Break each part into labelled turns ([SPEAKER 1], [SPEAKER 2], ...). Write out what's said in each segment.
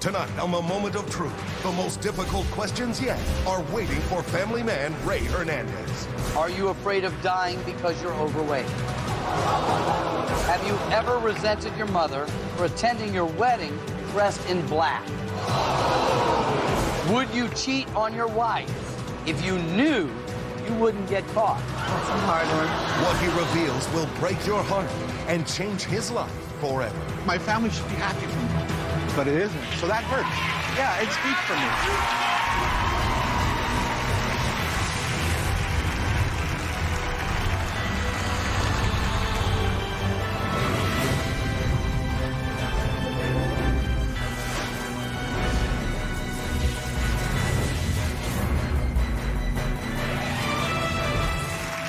[SPEAKER 1] Tonight on The Moment of Truth, the most difficult questions yet are waiting for family man Ray Hernandez.
[SPEAKER 2] Are you afraid of dying because you're overweight? Have you ever resented your mother for attending your wedding dressed in black? Would you cheat on your wife if you knew you wouldn't get caught?
[SPEAKER 3] That's a hard one.
[SPEAKER 1] What he reveals will break your heart and change his life forever.
[SPEAKER 4] My family should be happy for me, but it isn't. So that hurts. Yeah, it's deep for me.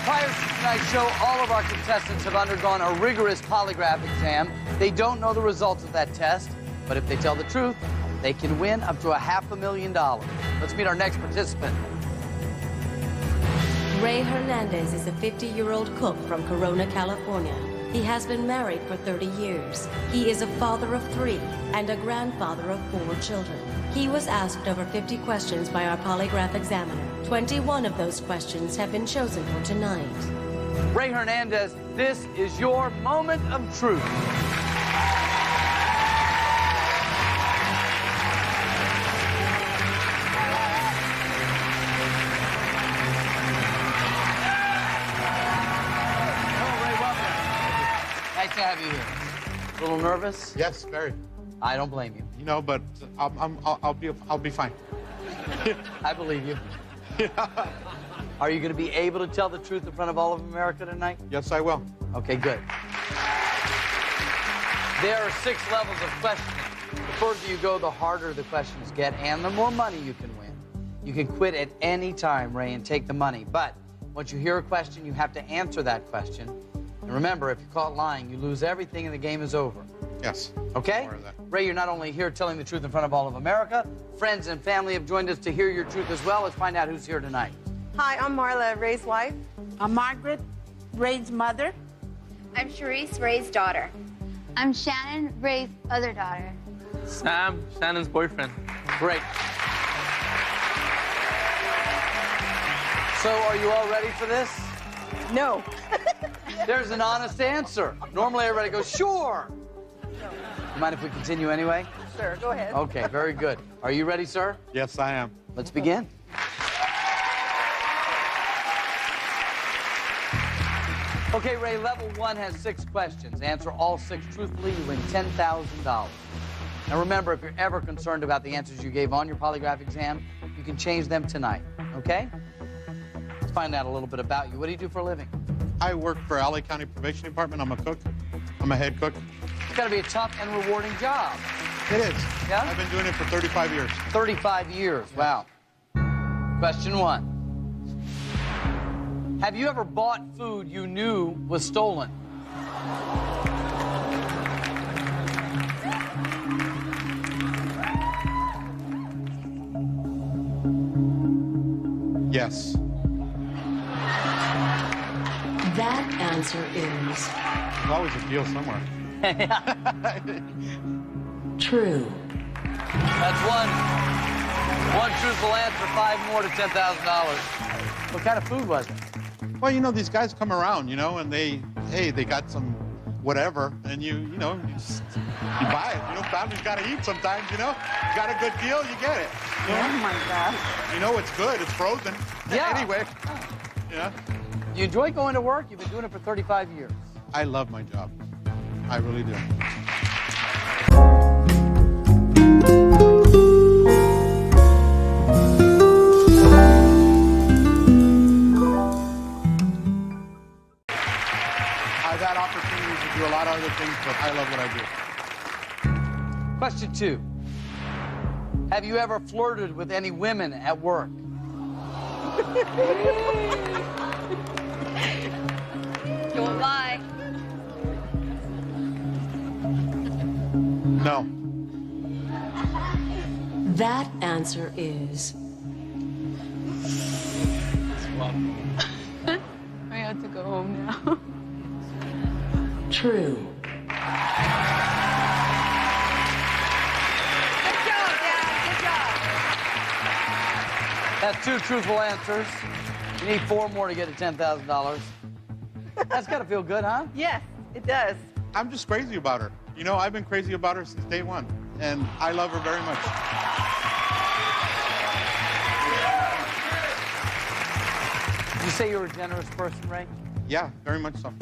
[SPEAKER 2] Prior to tonight's show, all of our contestants have undergone a rigorous polygraph exam. They don't know the results of that test, but if they tell the truth, they can win up to $500,000. Let's meet our next participant.
[SPEAKER 5] Ray Hernandez is a 50-year-old cook from Corona, California. He has been married for 30 years. He is a father of 3 and a grandfather of 4 children. He was asked over 50 questions by our polygraph examiner. 21 of those questions have been chosen for tonight.
[SPEAKER 2] Ray Hernandez, this is your moment of truth. Nice to have you here. A little nervous?
[SPEAKER 4] Yes, very.
[SPEAKER 2] I don't blame you.
[SPEAKER 4] You know, but I'll be fine.
[SPEAKER 2] I believe you. Are you going to be able to tell the truth in front of all of America tonight?
[SPEAKER 4] Yes, I will.
[SPEAKER 2] Okay, good. There are 6 levels of questioning. The further you go, the harder the questions get, and the more money you can win. You can quit at any time, Ray, and take the money. But once you hear a question, you have to answer that question. And remember, if you're caught lying, you lose everything and the game is over.
[SPEAKER 4] Yes.
[SPEAKER 2] Okay?
[SPEAKER 4] More of that.
[SPEAKER 2] Ray, you're not only here telling the truth in front of all of America, friends and family have joined us to hear your truth as well. Let's find out who's here tonight.
[SPEAKER 3] Hi, I'm Marla, Ray's wife.
[SPEAKER 6] I'm Margaret, Ray's mother.
[SPEAKER 7] I'm Charisse, Ray's daughter.
[SPEAKER 8] I'm Shannon, Ray's other daughter.
[SPEAKER 9] Sam, Shannon's boyfriend.
[SPEAKER 2] Great. So are you all ready for this?
[SPEAKER 3] No.
[SPEAKER 2] There's an honest answer. Normally everybody goes, sure. You mind if we continue anyway?
[SPEAKER 3] Sure, go ahead.
[SPEAKER 2] Okay, very good. Are you ready, sir?
[SPEAKER 4] Yes, I am.
[SPEAKER 2] Let's begin. Okay, Ray, level 1 has 6 questions. Answer all 6 truthfully, you win $10,000. Now remember, if you're ever concerned about the answers you gave on your polygraph exam, you can change them tonight, okay? Let's find out a little bit about you. What do you do for a living?
[SPEAKER 4] I work for LA County Probation Department. I'm a cook. I'm a head cook.
[SPEAKER 2] It's got to be a tough and rewarding job.
[SPEAKER 4] It is.
[SPEAKER 2] Yeah?
[SPEAKER 4] I've been doing it for 35 years.
[SPEAKER 2] 35 years, wow. Question 1. Have you ever bought food you knew was stolen?
[SPEAKER 4] Yes.
[SPEAKER 5] That answer is
[SPEAKER 4] There's always a deal somewhere.
[SPEAKER 5] true.
[SPEAKER 2] That's one truthful answer, 5 more to $10,000. What kind of food was it?
[SPEAKER 4] Well, you know, these guys come around, you know, and they got some whatever, and you buy it. You know, family's got to eat sometimes, you know. You got a good deal, you get it. You know?
[SPEAKER 3] Oh, my gosh.
[SPEAKER 4] You know it's good. It's frozen.
[SPEAKER 2] Yeah.
[SPEAKER 4] Anyway. Yeah.
[SPEAKER 2] You enjoy going to work? You've been doing it for 35 years.
[SPEAKER 4] I love my job. I really do. I've had opportunities to do a lot of other things, but I love what I do.
[SPEAKER 2] Question 2. Have you ever flirted with any women at work?
[SPEAKER 7] Don't lie.
[SPEAKER 4] No.
[SPEAKER 5] That answer is
[SPEAKER 6] I have to go home now.
[SPEAKER 5] true.
[SPEAKER 2] Good job, That's 2 truthful answers. You need 4 more to get to $10,000. That's got to feel good, huh?
[SPEAKER 3] Yes, it does.
[SPEAKER 4] I'm just crazy about her. You know, I've been crazy about her since day one, and I love her very much.
[SPEAKER 2] Did you say you're a generous person, Ray?
[SPEAKER 4] Yeah, very much so.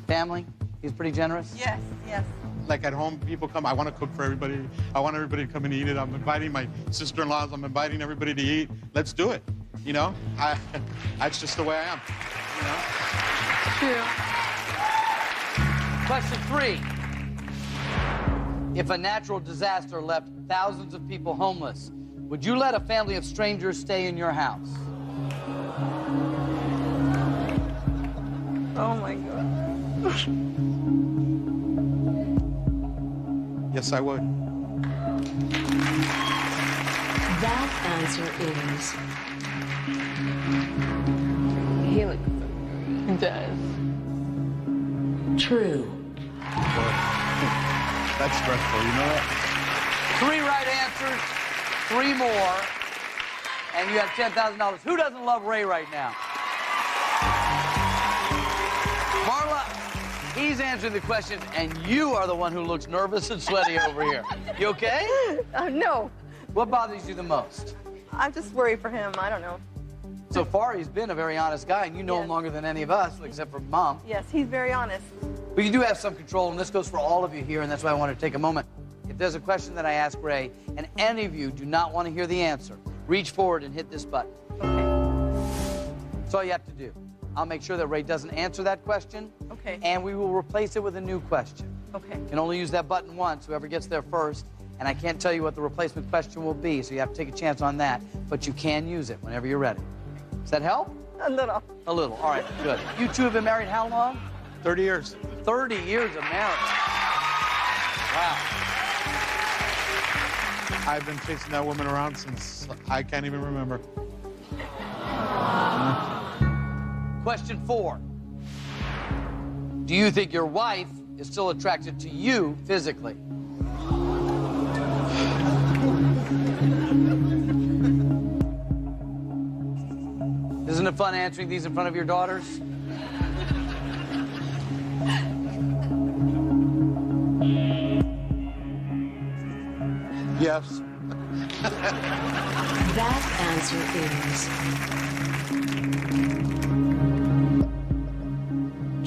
[SPEAKER 2] Family? He's pretty generous?
[SPEAKER 3] Yes, yes.
[SPEAKER 4] Like at home, people come, I want to cook for everybody. I want everybody to come and eat it. I'm inviting my sister-in-laws. I'm inviting everybody to eat. Let's do it. You know, that's just the way I am. You know?
[SPEAKER 6] True.
[SPEAKER 2] Question 3. If a natural disaster left thousands of people homeless, would you let a family of strangers stay in your house?
[SPEAKER 3] Oh my God.
[SPEAKER 4] Yes, I would.
[SPEAKER 5] That answer is
[SPEAKER 6] He looks so good. He does.
[SPEAKER 5] true.
[SPEAKER 4] That's stressful, you know that?
[SPEAKER 2] 3 right answers, 3 more, and you have $10,000. Who doesn't love Ray right now? Marla, he's answering the question, and you are the one who looks nervous and sweaty over here. You okay?
[SPEAKER 3] No,
[SPEAKER 2] What bothers you the most?
[SPEAKER 3] I'm just worried for him. I don't know.
[SPEAKER 2] So far, he's been a very honest guy, and you know him
[SPEAKER 3] Yes.
[SPEAKER 2] longer than any of us, except for Mom.
[SPEAKER 3] Yes, he's very honest.
[SPEAKER 2] But you do have some control, and this goes for all of you here, and that's why I want to take a moment. If there's a question that I ask Ray, and any of you do not want to hear the answer, reach forward and hit this button.
[SPEAKER 3] Okay.
[SPEAKER 2] That's all you have to do. I'll make sure that Ray doesn't answer that question,
[SPEAKER 3] Okay.
[SPEAKER 2] and we will replace it with a new question.
[SPEAKER 3] Okay.
[SPEAKER 2] You can only use that button once, whoever gets there first, and I can't tell you what the replacement question will be, so you have to take a chance on that, but you can use it whenever you're ready. Does that help?
[SPEAKER 3] A little.
[SPEAKER 2] A little. All right, good. You two have been married how long?
[SPEAKER 4] 30 years.
[SPEAKER 2] 30 years of marriage. Wow.
[SPEAKER 4] I've been chasing that woman around since I can't even remember.
[SPEAKER 2] Question 4. Do you think your wife is still attracted to you physically? Isn't it fun answering these in front of your daughters?
[SPEAKER 4] Yes.
[SPEAKER 5] That answer is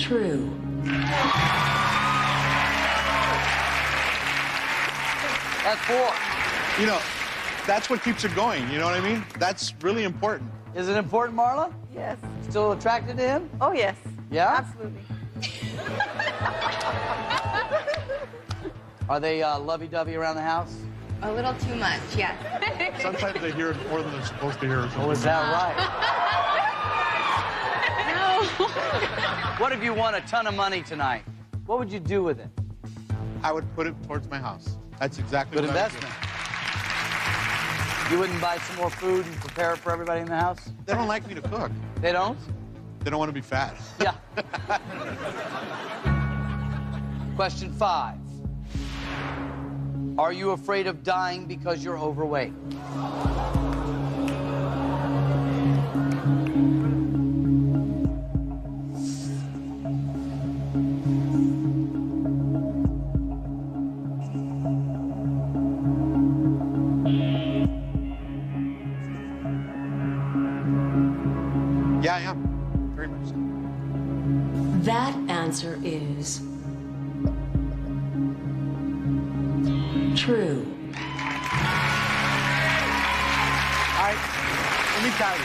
[SPEAKER 5] true.
[SPEAKER 2] That's 4.
[SPEAKER 4] You know, that's what keeps it going, you know what I mean? That's really important.
[SPEAKER 2] Is it important, Marla?
[SPEAKER 3] Yes.
[SPEAKER 2] Still attracted to him?
[SPEAKER 3] Oh, yes.
[SPEAKER 2] Yeah?
[SPEAKER 3] Absolutely.
[SPEAKER 2] Are they lovey-dovey around the house?
[SPEAKER 7] A little too much, yes.
[SPEAKER 4] Sometimes they hear it more than they're supposed to hear it.
[SPEAKER 2] Oh, is that
[SPEAKER 6] No.
[SPEAKER 2] right? What if you won a ton of money tonight? What would you do with it?
[SPEAKER 4] I would put it towards my house. That's exactly
[SPEAKER 2] Good
[SPEAKER 4] what I would do.
[SPEAKER 2] investment. You wouldn't buy some more food and prepare it for everybody in the house?
[SPEAKER 4] They don't like me to cook.
[SPEAKER 2] They don't?
[SPEAKER 4] They don't want to be fat.
[SPEAKER 2] Yeah. Question 5. Are you afraid of dying because you're overweight?
[SPEAKER 4] Yeah, I am. Very much so.
[SPEAKER 5] That answer is true.
[SPEAKER 4] Let me tell you.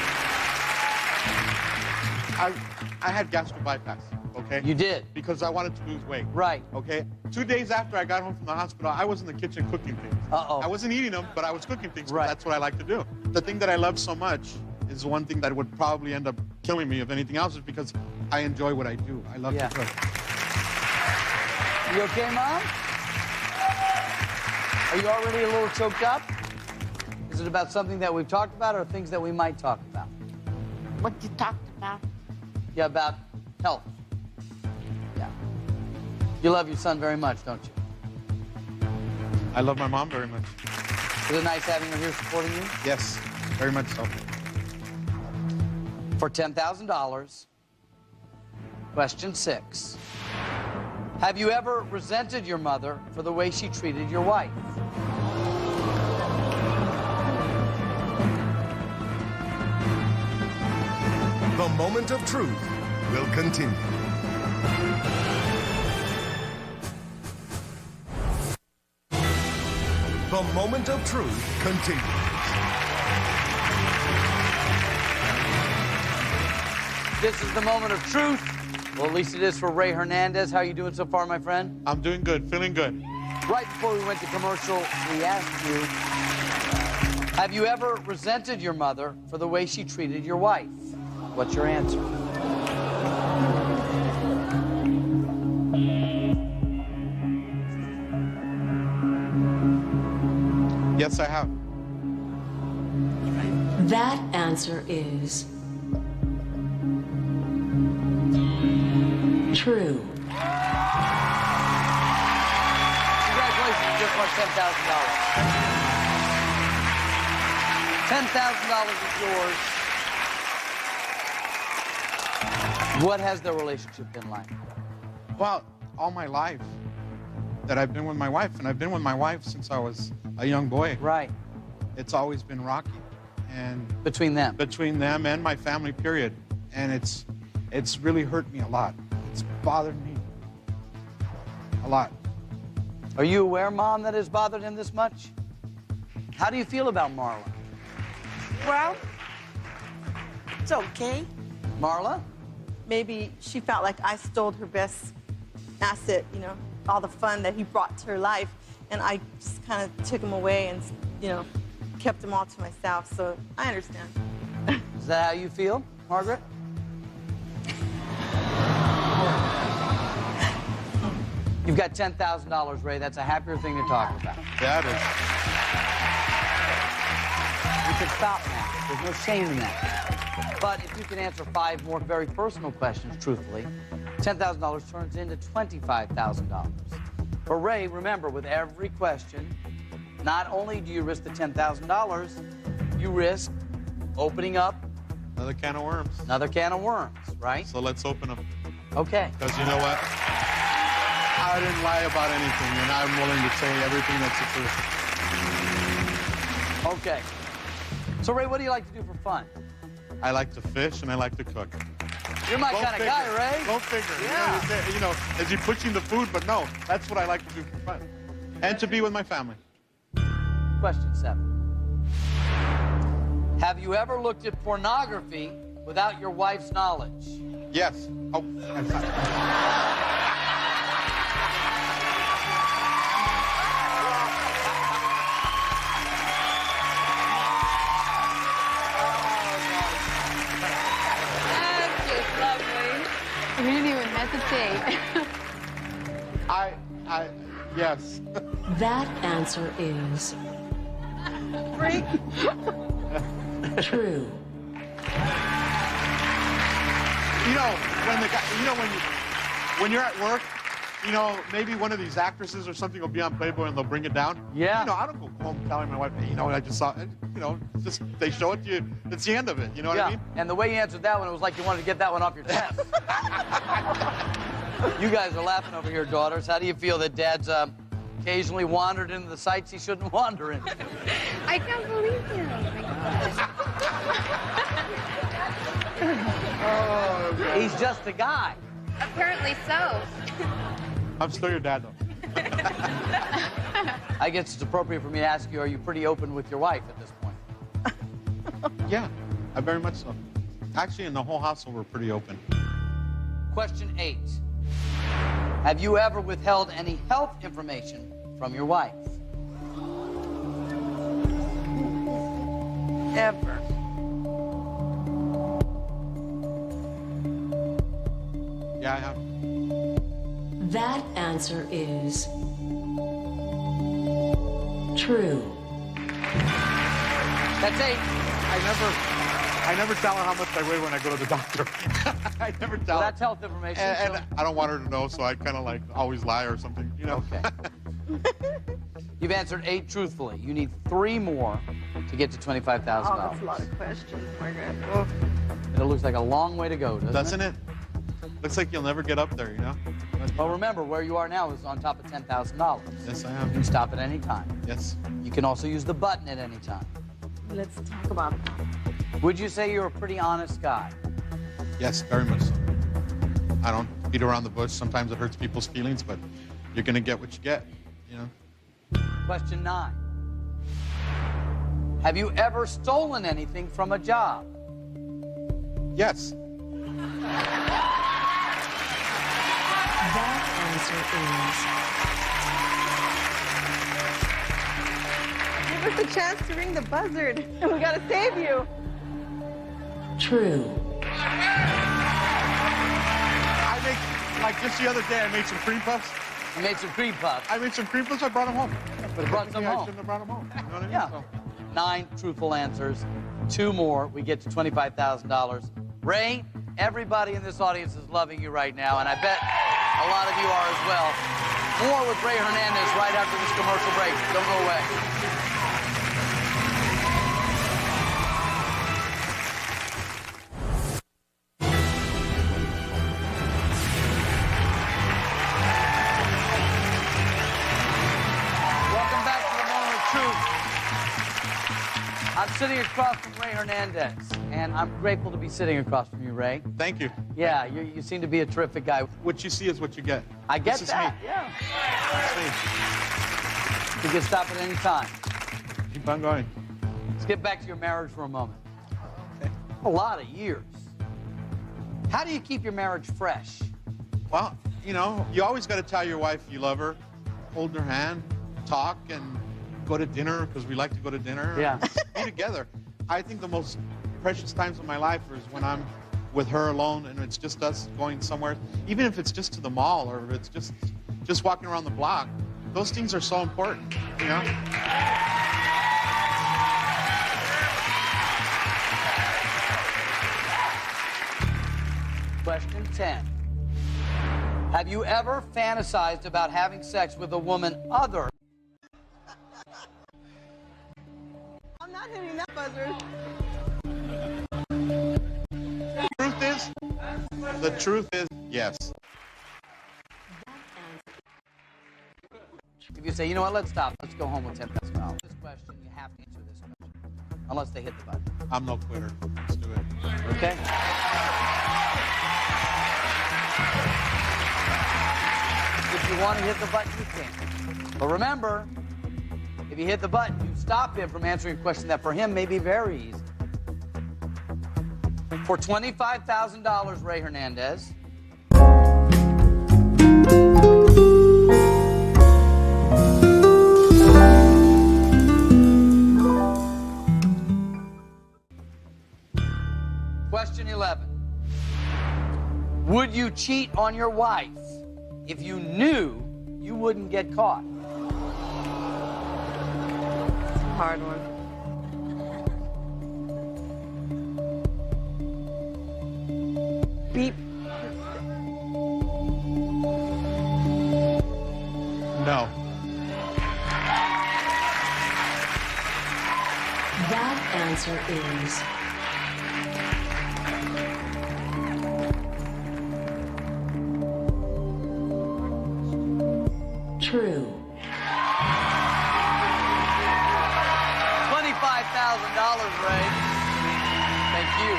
[SPEAKER 4] I had gastric bypass, okay?
[SPEAKER 2] You did?
[SPEAKER 4] Because I wanted to lose weight.
[SPEAKER 2] Right.
[SPEAKER 4] Okay? 2 days after I got home from the hospital, I was in the kitchen cooking things.
[SPEAKER 2] Uh-oh.
[SPEAKER 4] I wasn't eating them, but I was cooking things. 'Cause
[SPEAKER 2] Right.
[SPEAKER 4] That's what I like to do. The thing that I love so much is one thing that would probably end up killing me, if anything else, is because I enjoy what I do. I love
[SPEAKER 2] Yeah.
[SPEAKER 4] to cook.
[SPEAKER 2] You okay, Mom? Are you already a little choked up? Is it about something that we've talked about or things that we might talk about?
[SPEAKER 6] What you talked about?
[SPEAKER 2] Yeah, about health. Yeah. You love your son very much, don't you?
[SPEAKER 4] I love my mom very much.
[SPEAKER 2] Is it nice having her here supporting you?
[SPEAKER 4] Yes, very much so.
[SPEAKER 2] For $10,000, question 6. Have you ever resented your mother for the way she treated your wife?
[SPEAKER 1] The moment of truth will continue. The moment of truth continues.
[SPEAKER 2] This is the moment of truth. Well, at least it is for Ray Hernandez. How are you doing so far, my friend?
[SPEAKER 4] I'm doing good, feeling good.
[SPEAKER 2] Right before we went to commercial, we asked you, have you ever resented your mother for the way she treated your wife? What's your answer?
[SPEAKER 4] Yes, I have.
[SPEAKER 5] That answer is true.
[SPEAKER 2] Congratulations, you just won $10,000. $10,000 is yours. What has their relationship been like?
[SPEAKER 4] Well, all my life that I've been with my wife, and I've been with my wife since I was a young boy.
[SPEAKER 2] Right.
[SPEAKER 4] It's always been rocky. And
[SPEAKER 2] between them
[SPEAKER 4] and my family, period. And it's really hurt me a lot. It's bothered me a lot.
[SPEAKER 2] Are you aware, Mom, that it's bothered him this much? How do you feel about Marla?
[SPEAKER 3] Well, it's okay.
[SPEAKER 2] Marla?
[SPEAKER 3] Maybe she felt like I stole her best asset, you know, all the fun that he brought to her life, and I just kind of took him away and, you know, kept them all to myself, so I understand.
[SPEAKER 2] Is that how you feel, Margaret? You've got $10,000, Ray. That's a happier thing to talk about.
[SPEAKER 4] That
[SPEAKER 2] is. You can stop now. There's no shame in that. But if you can answer 5 more very personal questions truthfully, $10,000 turns into $25,000. But Ray, remember, with every question, not only do you risk the $10,000, you risk opening up
[SPEAKER 4] another can of worms.
[SPEAKER 2] Another can of worms, right?
[SPEAKER 4] So let's open them.
[SPEAKER 2] Okay.
[SPEAKER 4] Because you know what? I didn't lie about anything, and I'm willing to say everything that's the truth.
[SPEAKER 2] Okay. So, Ray, what do you like to do for fun?
[SPEAKER 4] I like to fish, and I like to cook.
[SPEAKER 2] You're my kind of guy, Ray.
[SPEAKER 4] Go figure.
[SPEAKER 2] Yeah.
[SPEAKER 4] You know, as you're pushing the food, but no, that's what I like to do for fun. And to be with my family.
[SPEAKER 2] Question 7. Have you ever looked at pornography without your wife's knowledge?
[SPEAKER 4] Yes. Oh, I'm sorry.
[SPEAKER 6] That's just lovely. You didn't even hesitate.
[SPEAKER 4] Yes.
[SPEAKER 5] That answer is true.
[SPEAKER 4] You know, when you're at work, you know, maybe one of these actresses or something will be on Playboy and they'll bring it down.
[SPEAKER 2] Yeah.
[SPEAKER 4] You know, I don't go home telling my wife, hey, you know what I just saw, you know, just they show it to you. It's the end of it. You know what I mean?
[SPEAKER 2] And the way you answered that one, it was like you wanted to get that one off your chest. You guys are laughing over here, daughters. How do you feel that Dad's occasionally wandered into the sites he shouldn't wander in?
[SPEAKER 7] I can't believe you.
[SPEAKER 4] Oh, God.
[SPEAKER 2] He's just a guy.
[SPEAKER 7] Apparently so.
[SPEAKER 4] I'm still your dad, though.
[SPEAKER 2] I guess it's appropriate for me to ask you, are you pretty open with your wife at this point?
[SPEAKER 4] Yeah, I very much so. Actually, in the whole household, we're pretty open.
[SPEAKER 2] Question 8. Have you ever withheld any health information from your wife?
[SPEAKER 3] Ever.
[SPEAKER 4] Yeah, I have.
[SPEAKER 5] That answer is true.
[SPEAKER 2] That's 8.
[SPEAKER 4] I never tell her how much I weigh when I go to the doctor. I never tell
[SPEAKER 2] Well,
[SPEAKER 4] her.
[SPEAKER 2] that's health information.
[SPEAKER 4] And
[SPEAKER 2] so-
[SPEAKER 4] I don't want her to know, so I kind of like always lie or something, you know?
[SPEAKER 2] Okay. You've answered 8 truthfully. You need 3 more to get to $25,000.
[SPEAKER 3] Oh, that's a lot of questions, Margaret. Oh.
[SPEAKER 2] It looks like a long way to go, doesn't it?
[SPEAKER 4] Looks like you'll never get up there, you know?
[SPEAKER 2] Well, remember, where you are now is on top of $10,000.
[SPEAKER 4] Yes, I am.
[SPEAKER 2] You can stop at any time.
[SPEAKER 4] Yes.
[SPEAKER 2] You can also use the button at any time.
[SPEAKER 3] Let's talk about it.
[SPEAKER 2] Would you say you're a pretty honest guy?
[SPEAKER 4] Yes, very much so. I don't beat around the bush. Sometimes it hurts people's feelings, but you're going to get what you get, you know?
[SPEAKER 2] Question 9. Have you ever stolen anything from a job?
[SPEAKER 4] Yes.
[SPEAKER 5] That answer
[SPEAKER 3] Give us a chance to ring the buzzard, and we gotta save you.
[SPEAKER 5] is true.
[SPEAKER 4] I make, like just the other day, I made some cream puffs.
[SPEAKER 2] You made some cream puffs.
[SPEAKER 4] I made some cream puffs, I brought them home.
[SPEAKER 2] But it brought some
[SPEAKER 4] I
[SPEAKER 2] home.
[SPEAKER 4] shouldn't have brought them home. You know what I mean?
[SPEAKER 2] Yeah.
[SPEAKER 4] So,
[SPEAKER 2] 9 truthful answers. 2 more, we get to $25,000. Ray, everybody in this audience is loving you right now, and I bet a lot of you are as well. More with Ray Hernandez right after this commercial break. Don't go away. Welcome back to the Moment of Truth. I'm sitting across from Ray Hernandez, and I'm grateful to be sitting across from you, Ray.
[SPEAKER 4] thank you.
[SPEAKER 2] Yeah, you seem to be a terrific guy.
[SPEAKER 4] What you see is what you get.
[SPEAKER 2] I get
[SPEAKER 4] This is
[SPEAKER 2] that,
[SPEAKER 4] me.
[SPEAKER 2] yeah.
[SPEAKER 4] This is
[SPEAKER 2] You can stop at any time.
[SPEAKER 4] me. Keep on going.
[SPEAKER 2] Let's get back to your marriage for a moment. A lot of years. How do you keep your marriage fresh?
[SPEAKER 4] Well, you know, you always got to tell your wife you love her, hold her hand, talk, and go to dinner, because we like to go to dinner.
[SPEAKER 2] Yeah.
[SPEAKER 4] Be together. I think the most precious times of my life is when I'm with her alone and it's just us going somewhere, even if it's just to the mall or if it's just walking around the block. Those things are so important, you know?
[SPEAKER 2] Question 10. Have you ever fantasized about having sex with a woman other?
[SPEAKER 3] I'm not hitting that buzzard.
[SPEAKER 4] The truth is, yes.
[SPEAKER 2] If you say, you know what, let's stop. Let's go home with $10,000. This question, you have to answer this question. Unless they hit the button.
[SPEAKER 4] I'm no quitter. Let's do it.
[SPEAKER 2] Okay? If you want to hit the button, you can. But remember, if you hit the button, you stop him from answering a question that for him may be very easy. For $25,000, Ray Hernandez. Question 11. Would you cheat on your wife if you knew you wouldn't get caught?
[SPEAKER 3] It's a hard one. Beep.
[SPEAKER 4] No.
[SPEAKER 5] That answer is true.
[SPEAKER 2] $25,000, Ray. Thank you.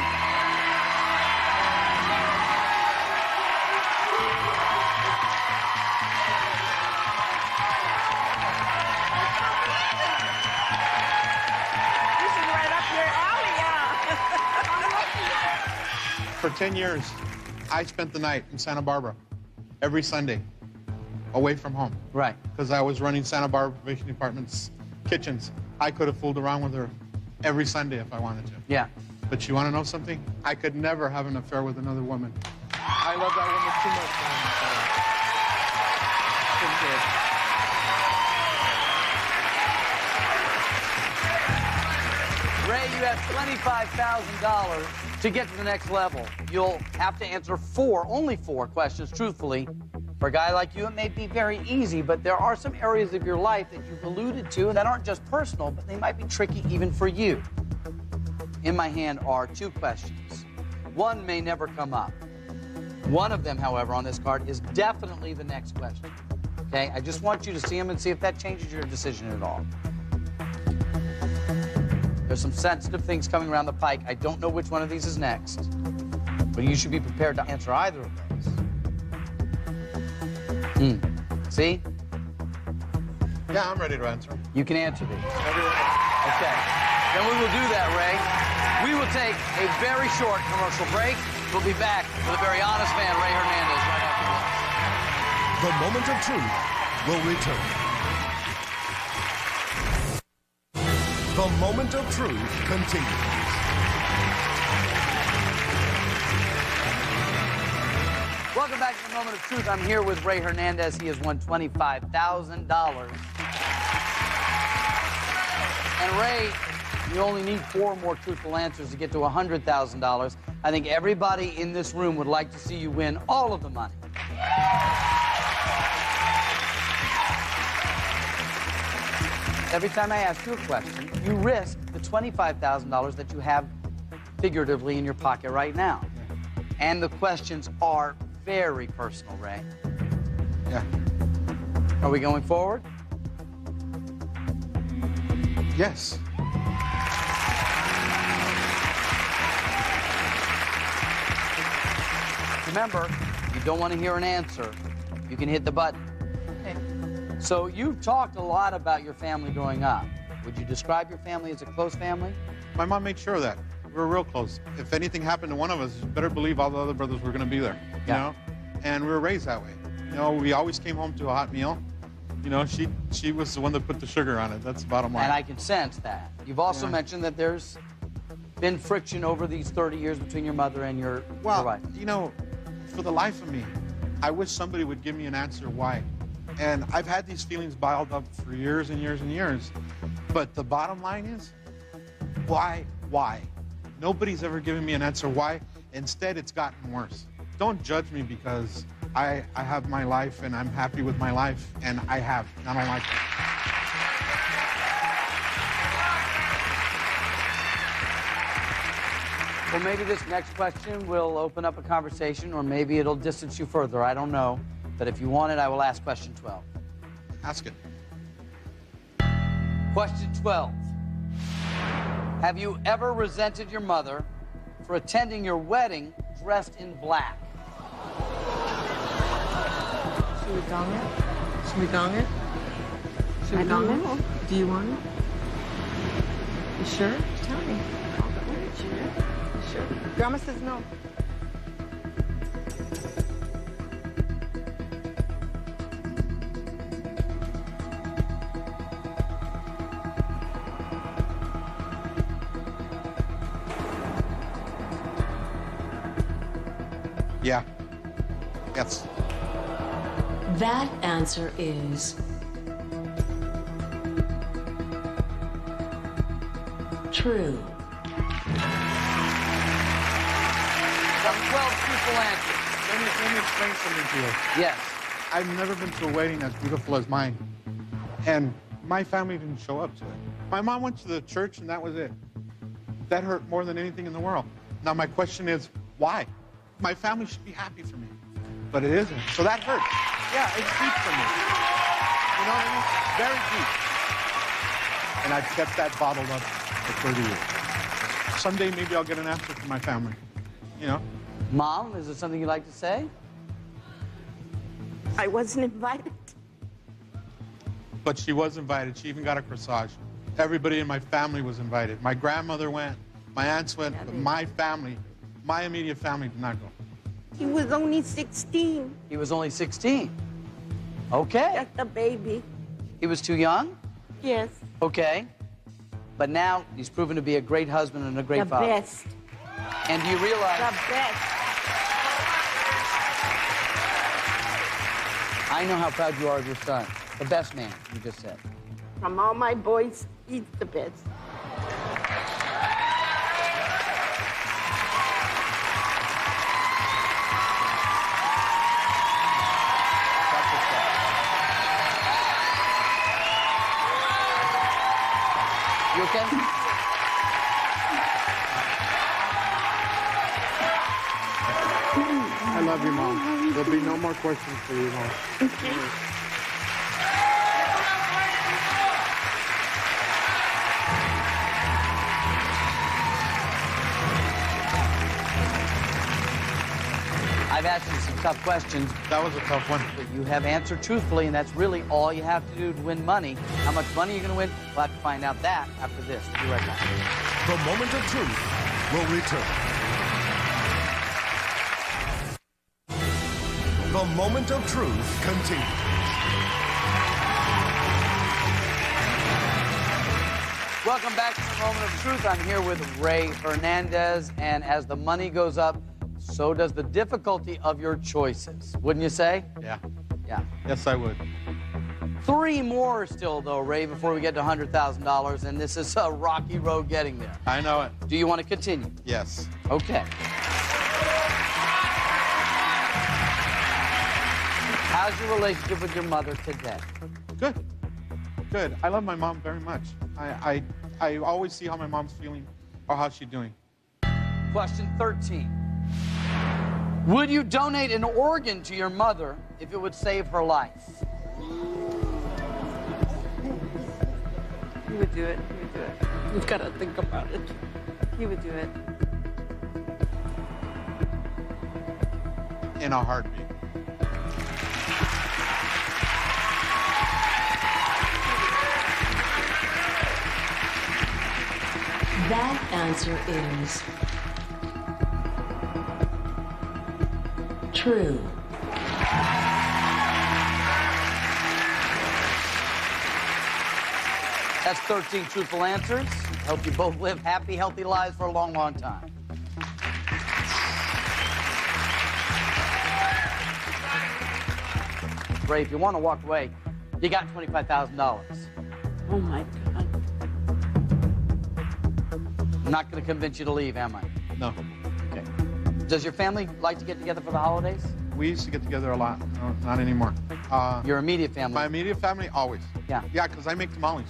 [SPEAKER 3] This is right up your alley, yeah.
[SPEAKER 4] For 10 years, I spent the night in Santa Barbara every Sunday, away from home.
[SPEAKER 2] Right.
[SPEAKER 4] Because I was running Santa Barbara Probation Department's kitchens. I could have fooled around with her every Sunday if I wanted to.
[SPEAKER 2] Yeah.
[SPEAKER 4] But you want to know something? I could never have an affair with another woman. I love that woman too much.
[SPEAKER 2] Ray, you have $25,000 to get to the next level. You'll have to answer only four questions, truthfully. For a guy like you, it may be very easy, but there are some areas of your life that you've alluded to that aren't just personal, but they might be tricky even for you. In my hand are two questions. one may never come up. One of them, however, on this card is definitely the next question. Okay? I just want you to see them and see if that changes your decision at all. There's some sensitive things coming around the pike. I don't know which one of these is next, but you should be prepared to answer either of those. See?
[SPEAKER 4] Yeah, I'm ready to answer.
[SPEAKER 2] You can answer these. Okay. Then we will do that, Ray. We will take a very short commercial break. We'll be back with a very honest man, Ray Hernandez, right after this.
[SPEAKER 1] The moment of truth will return. The moment of truth continues.
[SPEAKER 2] Welcome back to the moment of truth. I'm here with Ray Hernandez. He has won $25,000. And Ray, you only need 4 more truthful answers to get to $100,000. I think everybody in this room would like to see you win all of the money. Every time I ask you a question, you risk the $25,000 that you have figuratively in your pocket right now. And the questions are very personal, Ray.
[SPEAKER 4] Yeah.
[SPEAKER 2] Are we going forward?
[SPEAKER 4] Yes.
[SPEAKER 2] Remember, if you don't want to hear an answer, you can hit the button.
[SPEAKER 3] Okay.
[SPEAKER 2] So you've talked a lot about your family growing up. Would you describe your family as a close family?
[SPEAKER 4] My mom made sure of that. We were real close. If anything happened to one of us, you better believe all the other brothers were going to be there. You know? And we were raised that way. You know, we always came home to a hot meal. You know, she was the one that put the sugar on it. That's the bottom line.
[SPEAKER 2] And I can sense that. You've also mentioned that there's been friction over these 30 years between your mother and your wife.
[SPEAKER 4] You know, for the life of me, I wish somebody would give me an answer why. And I've had these feelings bottled up for years and years and years. But the bottom line is, why? Nobody's ever given me an answer why. Instead, it's gotten worse. Don't judge me because I have my life and I'm happy with my life, and I don't like it.
[SPEAKER 2] Well, maybe this next question will open up a conversation, or maybe it'll distance you further. I don't know. But if you want it, I will ask question 12.
[SPEAKER 4] Ask it.
[SPEAKER 2] Question 12. Have you ever resented your mother for attending your wedding dressed in black?
[SPEAKER 6] Should we gong it? Should we gong it? Should we gong it? Do you want it? You sure? Tell me. Sure.
[SPEAKER 3] Grandma says no.
[SPEAKER 4] Yeah. Yes.
[SPEAKER 5] That answer is true.
[SPEAKER 2] Some 12 truthful answers.
[SPEAKER 4] Let me explain something to you.
[SPEAKER 2] Yes.
[SPEAKER 4] I've never been to a wedding as beautiful as mine. And my family didn't show up to it. My mom went to the church and that was it. That hurt more than anything in the world. Now my question is, why? My family should be happy for me, but it isn't. So that hurts. Yeah, it's deep for me. You know what I mean? Very deep. And I've kept that bottled up for 30 years. Someday maybe I'll get an answer from my family, you know?
[SPEAKER 2] Mom, is there something you'd like to say?
[SPEAKER 3] I wasn't invited.
[SPEAKER 4] But she was invited. She even got a corsage. Everybody in my family was invited. My grandmother went, my aunts went, but my family, my immediate family did not go.
[SPEAKER 3] He was only 16.
[SPEAKER 2] He was only 16. Okay.
[SPEAKER 3] Just a baby.
[SPEAKER 2] He was too young?
[SPEAKER 3] Yes.
[SPEAKER 2] Okay. But now he's proven to be a great husband and a great father.
[SPEAKER 3] The best.
[SPEAKER 2] And do you realize...
[SPEAKER 3] The best.
[SPEAKER 2] I know how proud you are of your son. The best man, you just said.
[SPEAKER 3] From all my boys, he's the best.
[SPEAKER 2] You okay?
[SPEAKER 4] love you, Mom. There'll be no more questions for you, Mom.
[SPEAKER 3] Okay.
[SPEAKER 2] I've asked you some tough questions.
[SPEAKER 4] That was a tough one.
[SPEAKER 2] But you have answered truthfully, and that's really all you have to do to win money. How much money you're going to win, we'll have to find out that after this. Be right back.
[SPEAKER 1] The moment of truth will return. The moment of truth continues.
[SPEAKER 2] Welcome back to the moment of truth. I'm here with Ray Hernandez, and as the money goes up, so does the difficulty of your choices. Wouldn't you say?
[SPEAKER 4] Yeah.
[SPEAKER 2] Yeah.
[SPEAKER 4] Yes, I would.
[SPEAKER 2] 3 more still, though, Ray, before we get to $100,000, and this is a rocky road getting there.
[SPEAKER 4] I know it.
[SPEAKER 2] Do you want to continue?
[SPEAKER 4] Yes.
[SPEAKER 2] Okay. How's your relationship with your mother today?
[SPEAKER 4] Good. Good. I love my mom very much. I always see how my mom's feeling or how she's doing.
[SPEAKER 2] Question 13. Would you donate an organ to your mother if it would save her life?
[SPEAKER 3] He would do it. He would do it.
[SPEAKER 6] You've got to think about it.
[SPEAKER 3] He would do it.
[SPEAKER 4] In a heartbeat.
[SPEAKER 5] That answer is true.
[SPEAKER 2] That's 13 truthful answers. Hope you both live happy, healthy lives for a long, long time. Ray, if you want to walk away, you got $25,000.
[SPEAKER 6] Oh, my God.
[SPEAKER 2] I'm not going to convince you to leave, am I?
[SPEAKER 4] No.
[SPEAKER 2] Okay. Does your family like to get together for the holidays?
[SPEAKER 4] We used to get together a lot. No, not anymore.
[SPEAKER 2] Your immediate family?
[SPEAKER 4] My immediate family, always.
[SPEAKER 2] Yeah.
[SPEAKER 4] Yeah, because I make tamales.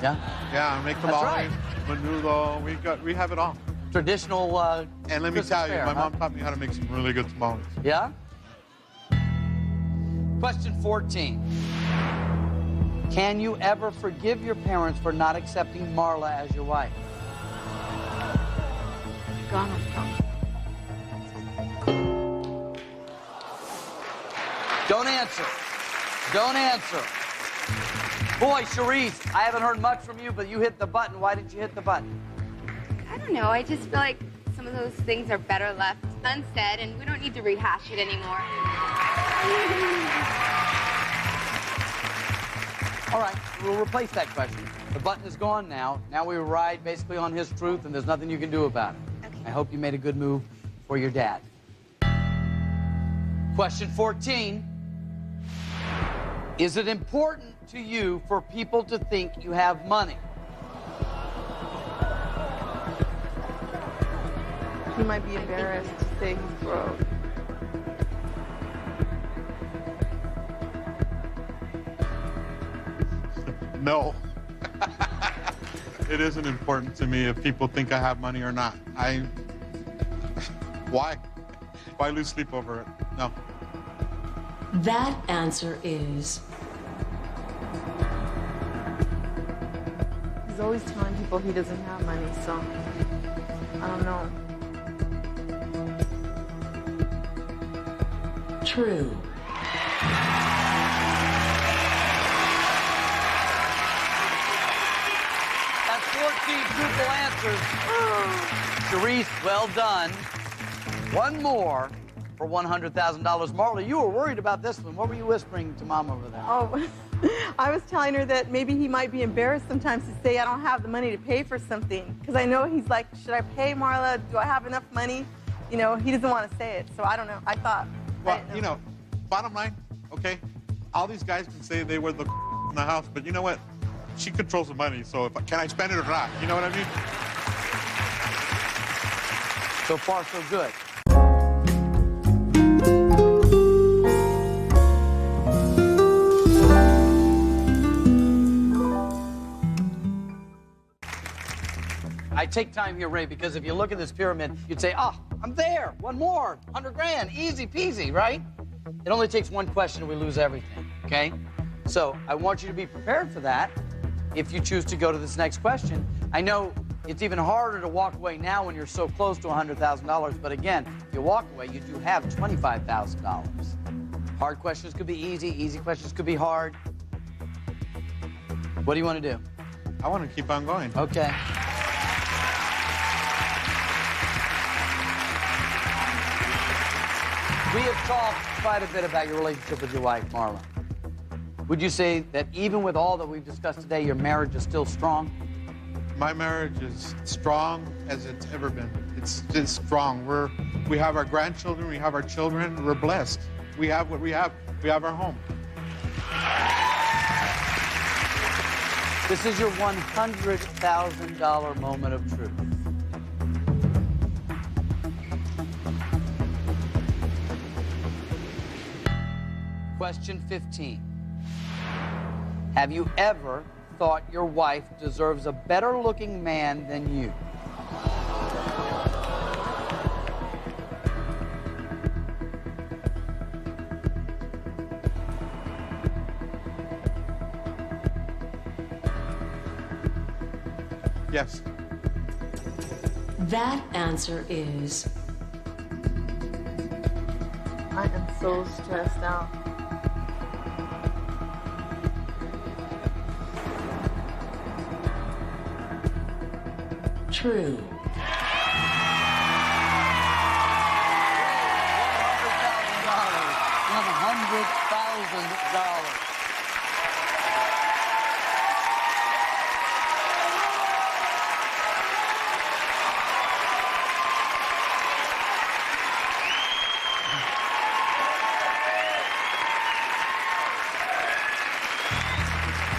[SPEAKER 2] Yeah?
[SPEAKER 4] Yeah, I make
[SPEAKER 2] That's
[SPEAKER 4] tamales,
[SPEAKER 2] right.
[SPEAKER 4] menudo. We have it all.
[SPEAKER 2] Traditional
[SPEAKER 4] And let me
[SPEAKER 2] Christmas
[SPEAKER 4] tell you,
[SPEAKER 2] fare,
[SPEAKER 4] my
[SPEAKER 2] huh?
[SPEAKER 4] mom taught me how to make some really good tamales.
[SPEAKER 2] Yeah? Question 14. Can you ever forgive your parents for not accepting Marla as your wife?
[SPEAKER 3] Gone.
[SPEAKER 2] Don't answer. Don't answer. Boy, Charisse, I haven't heard much from you, but you hit the button. Why did you hit the button?
[SPEAKER 7] I don't know. I just feel like some of those things are better left unsaid, and we don't need to rehash it anymore.
[SPEAKER 2] All right, we'll replace that question. The button is gone now. Now we ride basically on his truth, and there's nothing you can do about it.
[SPEAKER 7] Okay.
[SPEAKER 2] I hope you made a good move for your dad. Question 14. Is it important to you for people to think you have money?
[SPEAKER 3] He might be embarrassed to say he's broke.
[SPEAKER 4] No. It isn't important to me if people think I have money or not. Why? Why lose sleep over it? No.
[SPEAKER 5] That answer is
[SPEAKER 3] He's always telling people he doesn't have money, so I don't know.
[SPEAKER 5] true.
[SPEAKER 2] That's 14 truthful answers. Charisse, well done. One more for $100,000. Marla, you were worried about this one. What were you whispering to Mom over there?
[SPEAKER 3] Oh, I was telling her that maybe he might be embarrassed sometimes to say I don't have the money to pay for something. Because I know he's like, should I pay Marla? Do I have enough money? You know, he doesn't want to say it. So I don't know. I thought.
[SPEAKER 4] Well, you know, bottom line, okay, all these guys can say they were the in the house, but you know what? She controls the money, so can I spend it or not? You know what I mean?
[SPEAKER 2] So far, so good. I take time here, Ray, because if you look at this pyramid, you'd say, oh, I'm there. One more. 100 grand. Easy peasy, right? It only takes one question and we lose everything, okay? So I want you to be prepared for that if you choose to go to this next question. I know it's even harder to walk away now when you're so close to $100,000, but again, if you walk away, you do have $25,000. Hard questions could be easy, easy questions could be hard. What do you want to do?
[SPEAKER 4] I want to keep on going.
[SPEAKER 2] Okay. We have talked quite a bit about your relationship with your wife, Marla. Would you say that even with all that we've discussed today, your marriage is still strong?
[SPEAKER 4] My marriage is strong as it's ever been. It's strong. We have our grandchildren, we have our children, we're blessed. We have what we have. We have our home.
[SPEAKER 2] This is your $100,000 moment of truth. Question 15. Have you ever thought your wife deserves a better-looking man than you?
[SPEAKER 4] Yes.
[SPEAKER 5] That answer is...
[SPEAKER 6] I am so stressed out.
[SPEAKER 5] true.
[SPEAKER 2] $100,000. $100,000.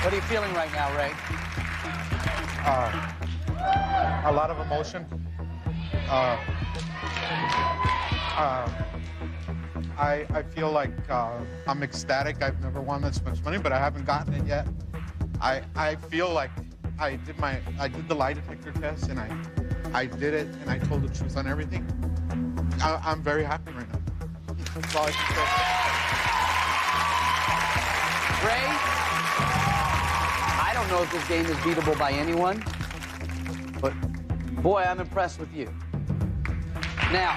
[SPEAKER 2] What are you feeling right now, Ray?
[SPEAKER 4] A lot of emotion. I feel like I'm ecstatic. I've never won this much money, but I haven't gotten it yet. I feel like I did the lie detector test, and I did it, and I told the truth on everything. I'm very happy right now. That's all I can say.
[SPEAKER 2] Ray, I don't know if this game is beatable by anyone, but boy, I'm impressed with you. Now,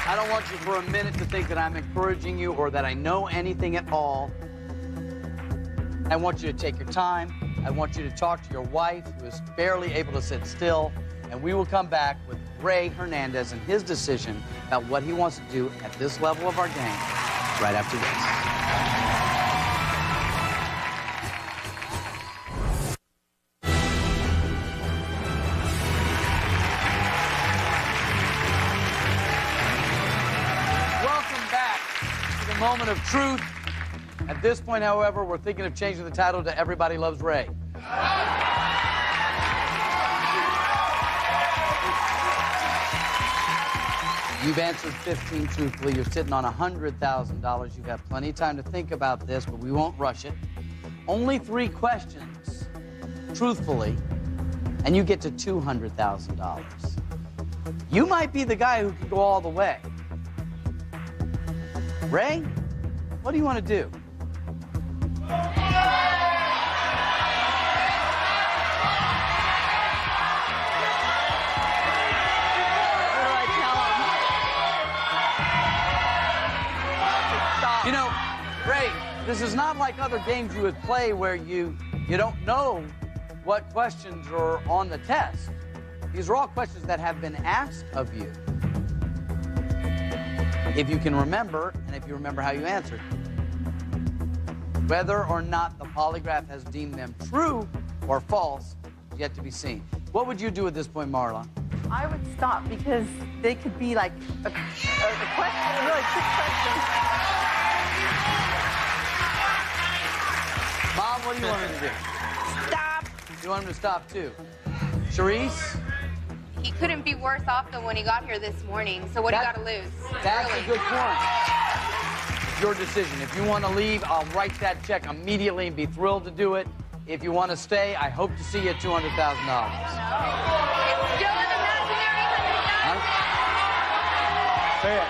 [SPEAKER 2] I don't want you for a minute to think that I'm encouraging you or that I know anything at all. I want you to take your time. I want you to talk to your wife, who is barely able to sit still, and we will come back with Ray Hernandez and his decision about what he wants to do at this level of our game right after this. Moment of truth. At this point, however, we're thinking of changing the title to Everybody Loves Ray. You've answered 15 truthfully. You're sitting on $100,000. You've got plenty of time to think about this, but we won't rush it. Only 3 questions, truthfully, and you get to $200,000. You might be the guy who can go all the way. Ray, what do you want to do? You know, Ray, this is not like other games you would play where you don't know what questions are on the test. These are all questions that have been asked of you. If you can remember, and if you remember how you answered. Whether or not the polygraph has deemed them true or false is yet to be seen. What would you do at this point, Marla?
[SPEAKER 3] I would stop because they could be like a question, a really quick question.
[SPEAKER 2] Mom, what do you want him to do?
[SPEAKER 3] Stop.
[SPEAKER 2] You want him to stop too? Charisse?
[SPEAKER 7] He couldn't be worse off than when he got here this morning, so what do you got to lose?
[SPEAKER 2] That's
[SPEAKER 7] really
[SPEAKER 2] a good point. It's your decision. If you want to leave, I'll write that check immediately and be thrilled to do it. If you want to stay, I hope to see you at $200,000.
[SPEAKER 7] It's still an imaginary $100,000.
[SPEAKER 2] Say it.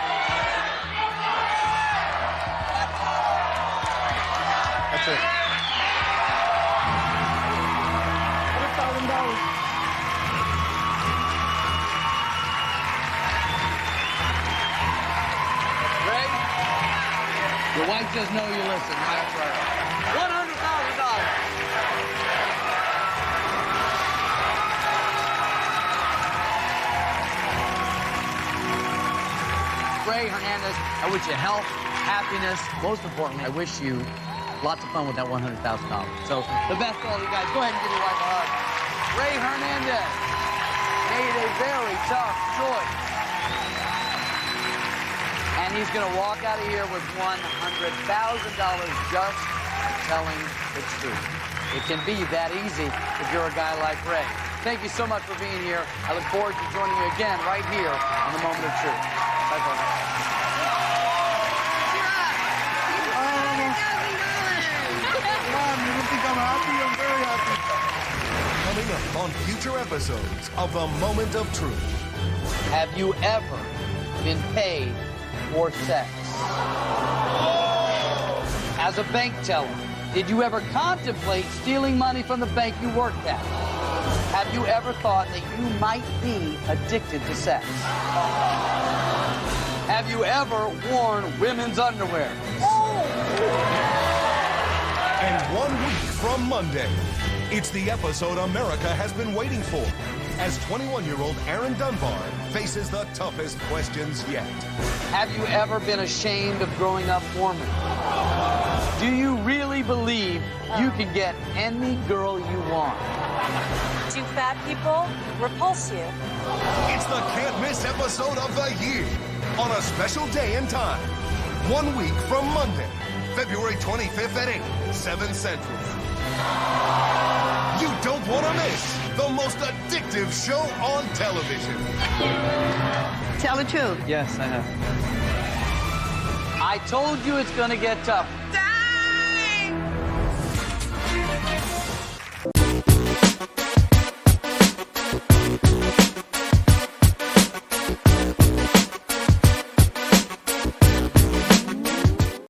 [SPEAKER 2] That's it.
[SPEAKER 3] $100,000.
[SPEAKER 2] Ray, your wife doesn't know you listen. That's right. $100,000. Ray Hernandez, I wish you health, happiness. Most importantly, I wish you lots of fun with that $100,000. So the best to all you guys. Go ahead and give your wife a hug. Ray Hernandez made a very tough choice. And he's going to walk out of here with $100,000 just for telling the truth. It can be that easy if you're a guy like Ray. Thank you so much for being here. I look forward to joining you again right here on The Moment of Truth. Bye, folks.
[SPEAKER 1] Coming up on future episodes of The Moment of Truth.
[SPEAKER 2] Have you ever been paid for sex? As a bank teller, did you ever contemplate stealing money from the bank you worked at? Have you ever thought that you might be addicted to sex? Have you ever worn women's underwear?
[SPEAKER 1] And 1 week from Monday, it's the episode America has been waiting for, as 21-year-old Aaron Dunbar faces the toughest questions yet.
[SPEAKER 2] Have you ever been ashamed of growing up Mormon? Do you really believe you can get any girl you want?
[SPEAKER 5] Do fat people repulse you?
[SPEAKER 1] It's the can't-miss episode of the year on a special day and time. 1 week from Monday, February 25th at 8, 7 Central. You don't want to miss the most addictive show on television.
[SPEAKER 6] Tell the truth.
[SPEAKER 9] Yes, I have.
[SPEAKER 2] I told you it's gonna get tough.